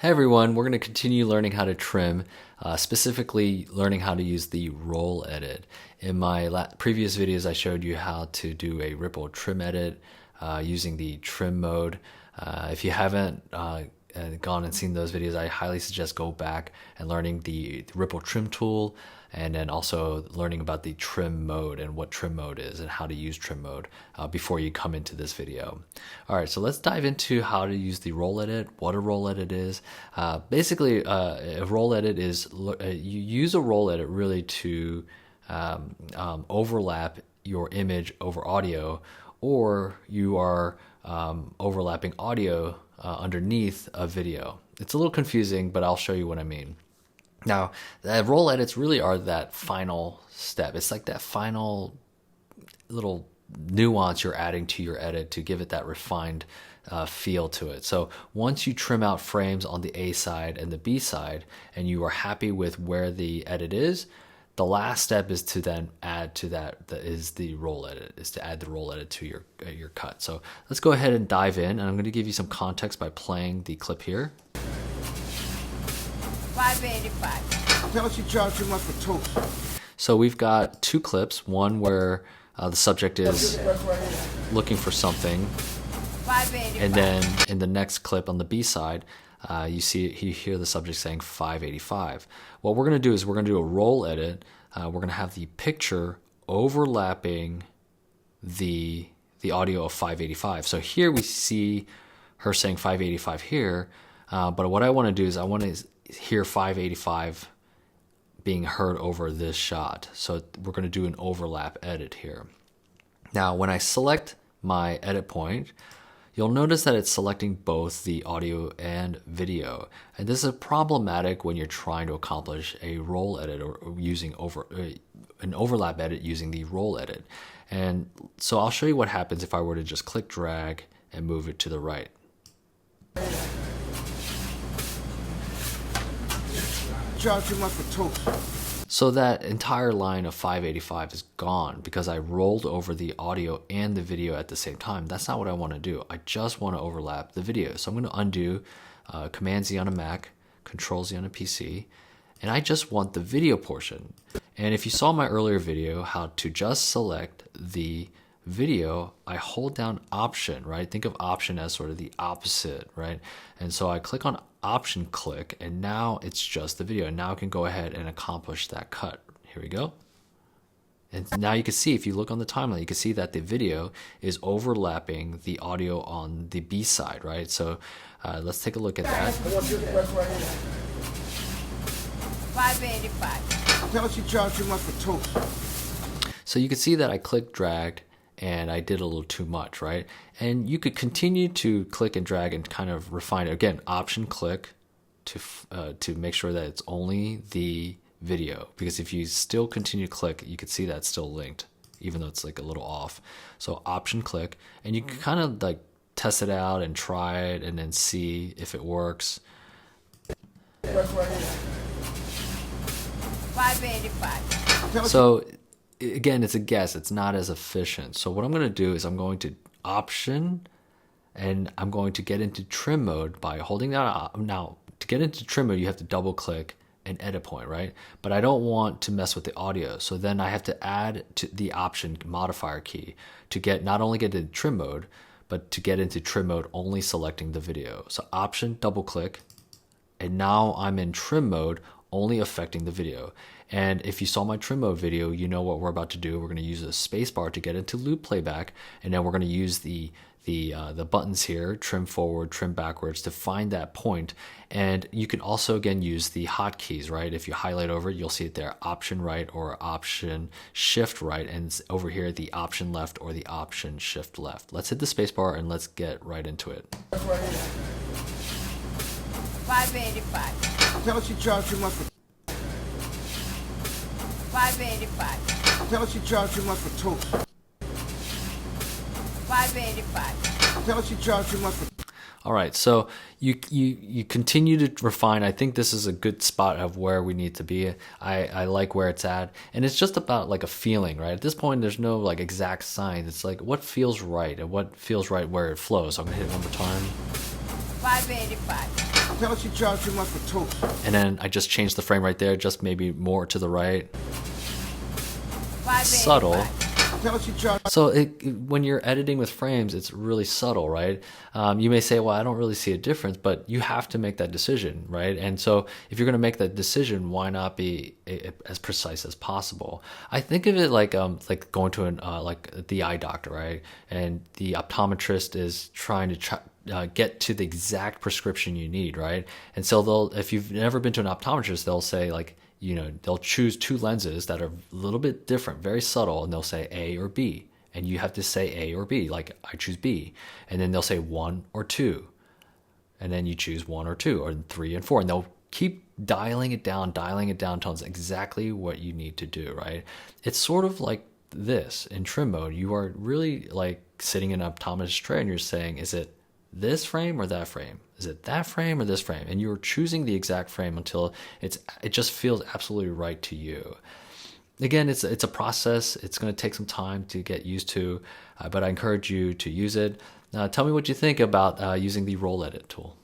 Hi everyone, we're going to continue learning how to trim, specifically learning how to use the roll edit. In my previous videos I showed you how to do a ripple trim edit using the trim mode. If you haven't gone and seen those videos, I highly suggest go back and learning the ripple trim tool, and then also learning about the trim mode and what trim mode is and how to use trim mode before you come into this video. Alright, so let's dive into how to use the roll edit, what a roll edit is. Basically, a roll edit is, you use a roll edit really to overlap your image over audio, or you are overlapping audio underneath a video. It's a little confusing, but I'll show you what I mean. Now, the roll edits really are that final step. It's like that final little nuance you're adding to your edit to give it that refined feel to it. So once you trim out frames on the A side and the B side, and you are happy with where the edit is, the last step is to then add to that is the roll edit, is to add the roll edit to your cut. So let's go ahead and dive in, and I'm going to give you some context by playing the clip here. 585. Tell us you charge too much for toast. So we've got two clips, one where the subject is looking for something, 585. and then in the next clip on the B side, you hear the subject saying 585. What we're going to do is we're going to do a roll edit. We're going to have the picture overlapping the audio of 585. So here we see her saying 585 here, but what I want to do is I want to hear 585 being heard over this shot. So we're going to do an overlap edit here. Now, when I select my edit point, you'll notice that it's selecting both the audio and video. And this is problematic when you're trying to accomplish a roll edit or using an overlap edit using the roll edit. And so I'll show you what happens if I were to just click drag and move it to the right. Charge too much for toast. So that entire line of 585 is gone because I rolled over the audio and the video at the same time. That's not what I want to do. I just want to overlap the video. So I'm going to undo Command Z on a Mac, Control Z on a PC, and I just want the video portion. And if you saw my earlier video how to just select the video, I hold down Option, right? Think of Option as sort of the opposite, right? And so I click on Option click, and now it's just the video. And now I can go ahead and accomplish that cut. Here we go. And now you can see, if you look on the timeline, you can see that the video is overlapping the audio on the B side, right? So let's take a look at that. 585. Tell us you charge too much for toast. So you can see that I clicked drag and I did a little too much, right? And you could continue to click and drag and kind of refine it. Again, Option click to make sure that it's only the video, because if you still continue to click, you can see that it's still linked, even though it's like a little off. So Option click, and you can kind of like test it out and try it and then see if it works. 585. So again, it's a guess. It's not as efficient. So what I'm going to do is I'm going to Option, and I'm going to get into trim mode by holding that. Now, to get into trim mode, you have to double click an edit point, right? But I don't want to mess with the audio. So then I have to add to the Option modifier key to not only get into trim mode, but to get into trim mode only selecting the video. So Option, double click, and now I'm in trim mode only affecting the video. And if you saw my trim mode video, you know what we're about to do. We're going to use a space bar to get into loop playback, and then we're going to use the buttons here, trim forward, trim backwards, to find that point. And you can also again use the hotkeys, right? If you highlight over it, you'll see it there, Option right or Option Shift right, and over here the Option left or the Option Shift left. Let's hit the space bar and let's get right into it. 585. Tell us you charge too much for 585. Tell us you charge too much for toast. 585. Tell us you charge too much for. All right, so you continue to refine. I think this is a good spot of where we need to be. I like where it's at, and it's just about like a feeling, right? At this point, there's no like exact science. It's like what feels right and what feels right where it flows. So I'm gonna hit it one more time. 585. Tell her she charged too much for toast. And then I just changed the frame right there, just maybe more to the right. Subtle. Tell her she charged. So when you're editing with frames, it's really subtle, right? You may say, well, I don't really see a difference, but you have to make that decision, right? And so if you're going to make that decision, why not be as precise as possible? I think of it like going to like the eye doctor, right? And the optometrist is trying to get to the exact prescription you need, right? And so if you've never been to an optometrist, they'll say like, they'll choose two lenses that are a little bit different, very subtle, and they'll say A or B. And you have to say A or B, like I choose B. And then they'll say 1 or 2. And then you choose 1 or 2, or 3 and 4. And they'll keep dialing it down until it's exactly what you need to do, right? It's sort of like this in trim mode. You are really like sitting in an optometrist chair and you're saying, is it this frame or that frame? Is it that frame or this frame? And you're choosing the exact frame until it just feels absolutely right to you. Again, it's a process. It's going to take some time to get used to, but I encourage you to use it. Tell me what you think about using the Roll Edit tool.